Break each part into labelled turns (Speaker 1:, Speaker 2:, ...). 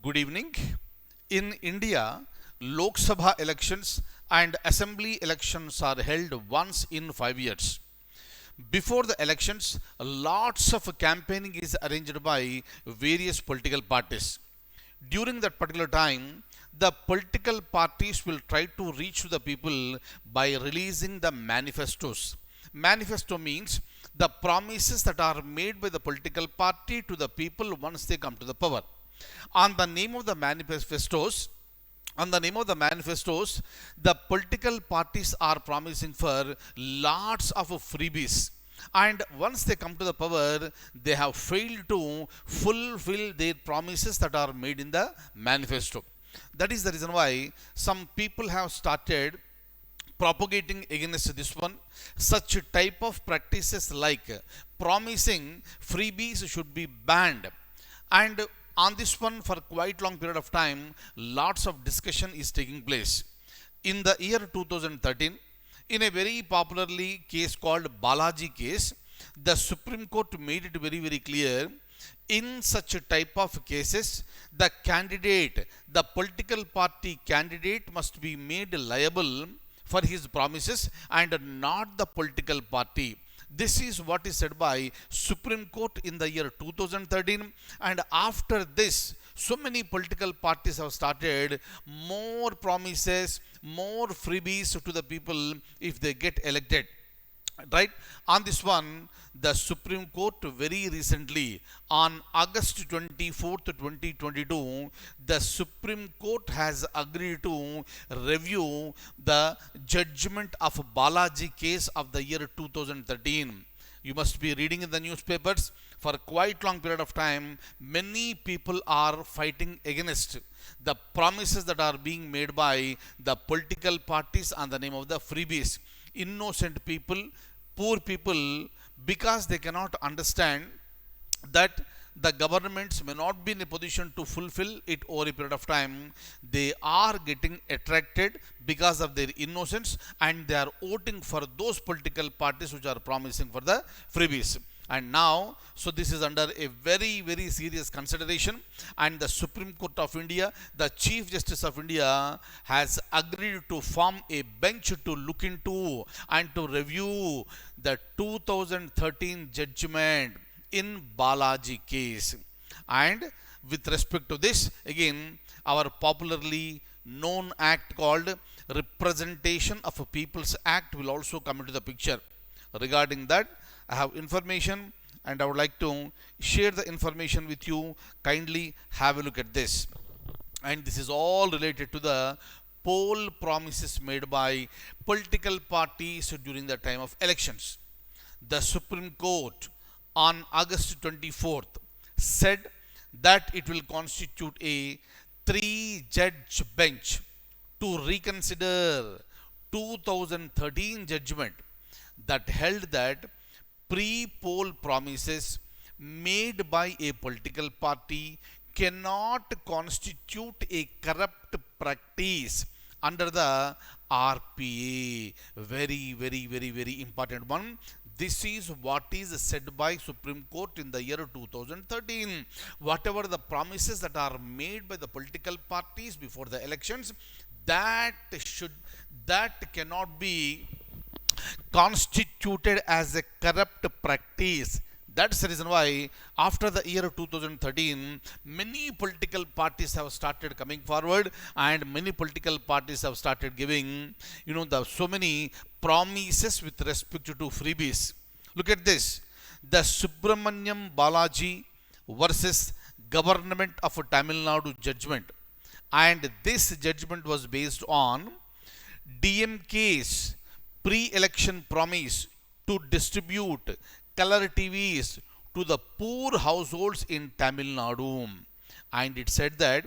Speaker 1: Good evening. In India, Lok Sabha elections and assembly elections are held once in 5 years. Before the elections, lots of campaigning is arranged by various political parties. During that particular time, the political parties will try to reach to the people by releasing the manifestos. Manifesto means the promises that are made by the political party to the people once they come to the power. On the name of the manifestos, the political parties are promising for lots of freebies. And once they come to the power, they have failed to fulfill their promises that are made in the manifesto. That is the reason why some people have started propagating against this one. Such type of practices like promising freebies should be banned. And on this one, for quite long period of time, lots of discussion is taking place. In the year 2013, in a very popularly case called Balaji case, the Supreme Court made it very, very clear. In such a type of cases, the political party candidate must be made liable for his promises and not the political party. This is what is said by Supreme Court in the year 2013, and after this, so many political parties have started more promises, more freebies to the people if they get elected. Right? On this one, the Supreme Court very recently, on August 24th, 2022, the Supreme Court has agreed to review the judgment of Balaji case of the year 2013. You must be reading in the newspapers. For quite long period of time, many people are fighting against the promises that are being made by the political parties on the name of the freebies. Innocent people, poor people, because they cannot understand that the governments may not be in a position to fulfill it over a period of time, they are getting attracted because of their innocence and they are voting for those political parties which are promising for the freebies. And now, so this is under a very, very serious consideration, and the Supreme Court of India, the Chief Justice of India, has agreed to form a bench to look into and to review the 2013 judgment in Balaji case. And with respect to this, again, our popularly known act called Representation of a People's Act will also come into the picture. Regarding that, I have information and I would like to share the information with you. Kindly have a look at this. And this is all related to the poll promises made by political parties during the time of elections. The Supreme Court on August 24th said that it will constitute a 3-judge bench to reconsider 2013 judgment that held that pre-poll promises made by a political party cannot constitute a corrupt practice under the RPA. Very, very, very, very important one. This is what is said by Supreme Court in the year 2013. Whatever the promises that are made by the political parties before the elections, that cannot be constituted as a corrupt practice. That's the reason why after the year 2013, many political parties have started coming forward and many political parties have started giving, so many promises with respect to freebies. Look at this. The Subramaniam Balaji versus Government of Tamil Nadu judgment. And this judgment was based on DMK's pre-election promise to distribute color TVs to the poor households in Tamil Nadu. And it said that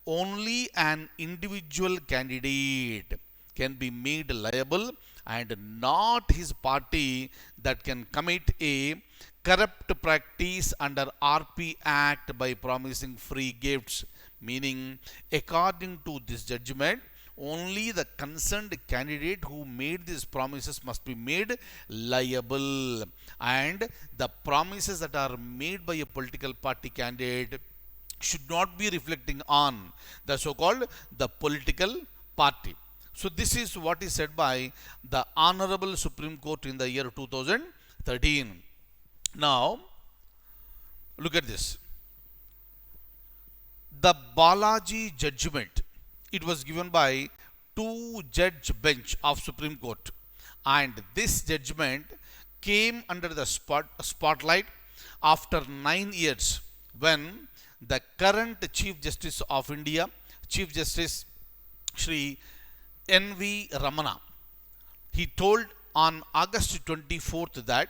Speaker 1: only an individual candidate can be made liable and not his party that can commit a corrupt practice under RP Act by promising free gifts. Meaning, according to this judgment, only the concerned candidate who made these promises must be made liable, and the promises that are made by a political party candidate should not be reflecting on the so-called the political party. So this is what is said by the Honorable Supreme Court in the year 2013. Now, look at this. The Balaji Judgement, it was given by two-judge bench of Supreme Court, and this judgment came under the spotlight after 9 years when the current Chief Justice of India, Chief Justice Shri N.V. Ramana, he told on August 24th that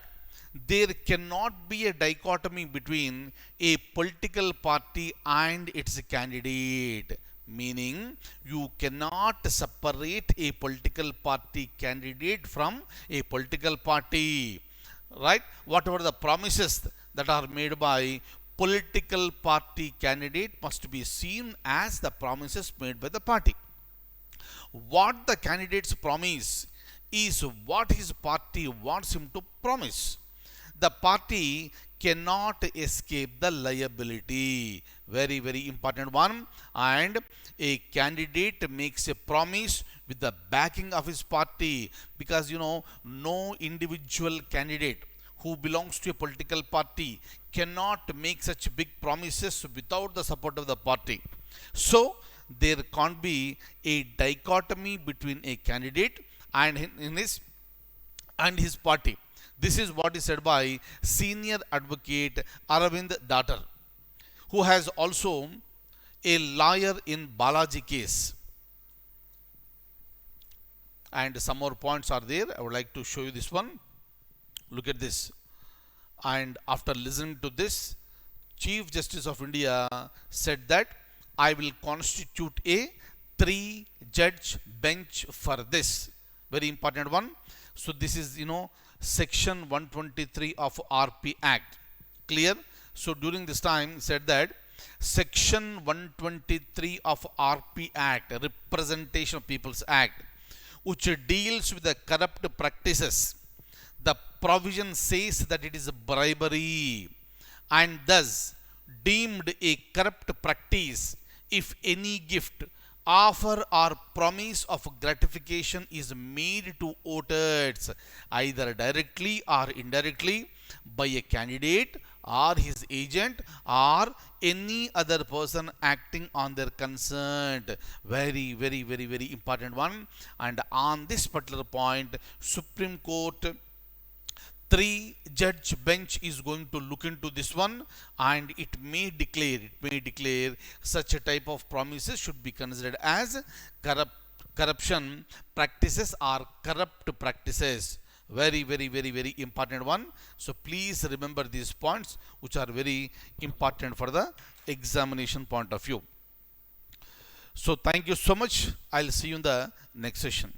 Speaker 1: there cannot be a dichotomy between a political party and its candidate. Meaning, you cannot separate a political party candidate from a political party. Right? Whatever the promises that are made by political party candidate must be seen as the promises made by the party. What the candidates promise is what his party wants him to promise. The party cannot escape the liability. Very, very important one. And a candidate makes a promise with the backing of his party, because no individual candidate who belongs to a political party cannot make such big promises without the support of the party. So there can't be a dichotomy between a candidate and his party. This is what is said by senior advocate Aravind Datar, who has also a lawyer in Balaji case. And some more points are there. I would like to show you this one. Look at this. And after listening to this, Chief Justice of India said that I will constitute a 3-judge bench for this. Very important one. So this is, Section 123 of RP Act. Clear? So during this time said that Section 123 of RP Act, Representation of People's Act, which deals with the corrupt practices, the provision says that it is bribery, and thus deemed a corrupt practice if any gift, offer or promise of gratification is made to voters either directly or indirectly by a candidate or his agent or any other person acting on their consent. Very, very, very, very important one. And on this particular point, Supreme Court 3-judge bench is going to look into this one, and it may declare such a type of promises should be considered as corruption practices or corrupt practices. Very, very, very, very important one. So please remember these points, which are very important for the examination point of view. So thank you so much. I'll see you in the next session.